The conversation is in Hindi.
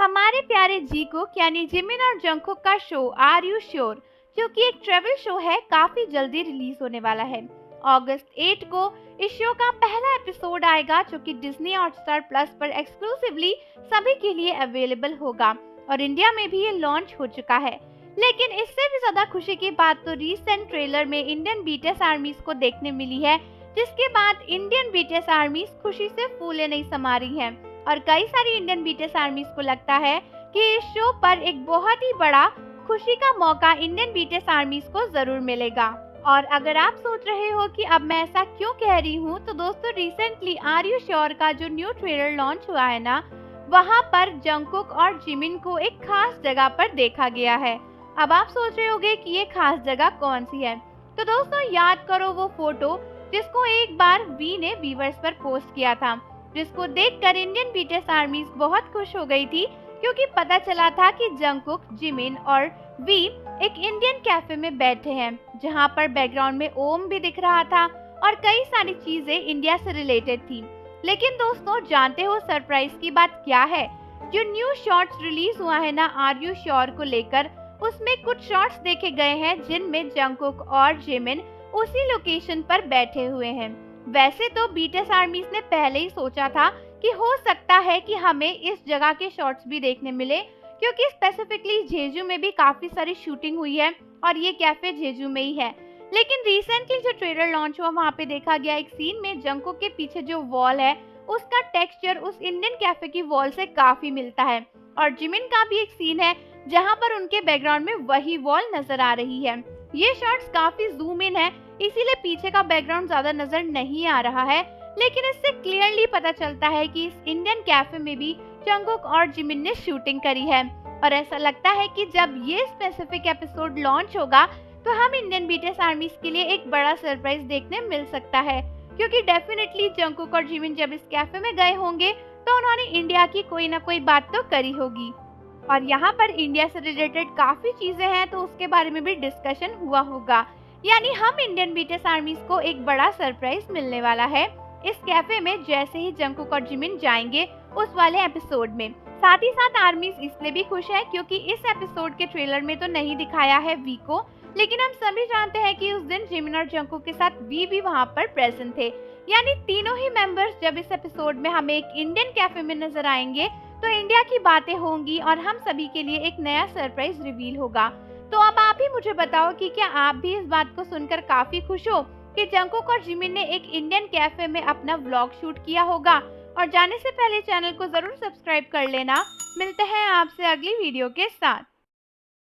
हमारे प्यारे जीकोक यानी जिमिन और जंगकुक का शो आर यू श्योर, जो कि एक ट्रेवल शो है, काफी जल्दी रिलीज होने वाला है। अगस्त 8 को इस शो का पहला एपिसोड आएगा, जो कि डिज्नी हॉटस्टार प्लस पर एक्सक्लूसिवली सभी के लिए अवेलेबल होगा और इंडिया में भी ये लॉन्च हो चुका है। लेकिन इससे भी ज्यादा खुशी की बात तो रीसेंट ट्रेलर में इंडियन बीटीएस आर्मीज को देखने मिली है, जिसके बाद इंडियन बीटीएस आर्मीज खुशी से फूले नहीं समा रही हैं और कई सारी इंडियन बीटीएस आर्मीज को लगता है कि इस शो पर एक बहुत ही बड़ा खुशी का मौका इंडियन बीटीएस आर्मीज को जरूर मिलेगा। और अगर आप सोच रहे हो कि अब मैं ऐसा क्यों कह रही हूँ, तो दोस्तों रिसेंटली आर यू श्योर का जो न्यू ट्रेलर लॉन्च हुआ है ना, वहाँ पर जंगकुक और जिमिन को एक खास जगह पर देखा गया है। अब आप सोच रहे होंगे कि ये खास जगह कौन सी है, तो दोस्तों याद करो वो फोटो जिसको एक बार वी ने व्यूअर्स पर पोस्ट किया था, जिसको देखकर इंडियन बीटीएस आर्मीज बहुत खुश हो गई थी, क्योंकि पता चला था कि जंगकुक, जिमिन और वी एक इंडियन कैफे में बैठे हैं, जहां पर बैकग्राउंड में ओम भी दिख रहा था और कई सारी चीजें इंडिया से रिलेटेड थी। लेकिन दोस्तों जानते हो सरप्राइज की बात क्या है? जो न्यू शॉट्स रिलीज हुआ है ना आर यू श्योर को लेकर, उसमें कुछ शॉट्स देखे गए हैं जिनमें जंगकुक और जिमिन उसी लोकेशन पर बैठे हुए हैं। वैसे तो बीटीएस आर्मीज ने पहले ही सोचा था कि हो सकता है कि हमें इस जगह के शॉट्स भी देखने मिले, क्योंकि स्पेसिफिकली जेजू में भी काफी सारी शूटिंग हुई है और ये कैफे जेजू में ही है। लेकिन रिसेंटली जो ट्रेलर लॉन्च हुआ, वहाँ पे देखा गया एक सीन में जंगकुक के पीछे जो वॉल है उसका टेक्सचर उस इंडियन कैफे की वॉल से काफी मिलता है, और जिमिन का भी एक सीन है जहाँ पर उनके बैकग्राउंड में वही वॉल नजर आ रही है। ये शॉट्स काफी जूम इन है, इसीलिए पीछे का बैकग्राउंड ज्यादा नजर नहीं आ रहा है, लेकिन इससे क्लियरली पता चलता है कि इस इंडियन कैफे में भी जंगकुक और जिमिन ने शूटिंग करी है। और ऐसा लगता है कि जब ये स्पेसिफिक एपिसोड लॉन्च होगा तो हम इंडियन बीटीएस आर्मीज के लिए एक बड़ा सरप्राइज देखने मिल सकता है, क्योंकि डेफिनेटली जंगकुक और जिमिन जब इस कैफे में गए होंगे तो उन्होंने इंडिया की कोई ना कोई बात तो करी होगी, और यहाँ पर इंडिया से रिलेटेड काफी चीजें हैं, तो उसके बारे में भी डिस्कशन हुआ होगा। यानी हम इंडियन बीटीएस आर्मीज को एक बड़ा सरप्राइज मिलने वाला है इस कैफे में, जैसे ही जंगकुक और जिमिन जाएंगे उस वाले एपिसोड में। साथ ही साथ आर्मीज इसलिए भी खुश है क्योंकि इस एपिसोड के ट्रेलर में तो नहीं दिखाया है वी को, लेकिन हम सभी जानते हैं कि उस दिन जिमिन और जंगकुक के साथ वी भी वहाँ पर प्रेजेंट थे। यानी तीनों ही मेंबर्स जब इस एपिसोड में हमें एक इंडियन कैफे में नजर आएंगे तो इंडिया की बातें होंगी और हम सभी के लिए एक नया सरप्राइज रिवील होगा। तो अब आप ही मुझे बताओ कि क्या आप भी इस बात को सुनकर काफी खुश हो कि जंगकुक और जिमिन ने एक इंडियन कैफे में अपना व्लॉग शूट किया होगा? और जाने से पहले चैनल को जरूर सब्सक्राइब कर लेना। मिलते हैं आपसे अगली वीडियो के साथ।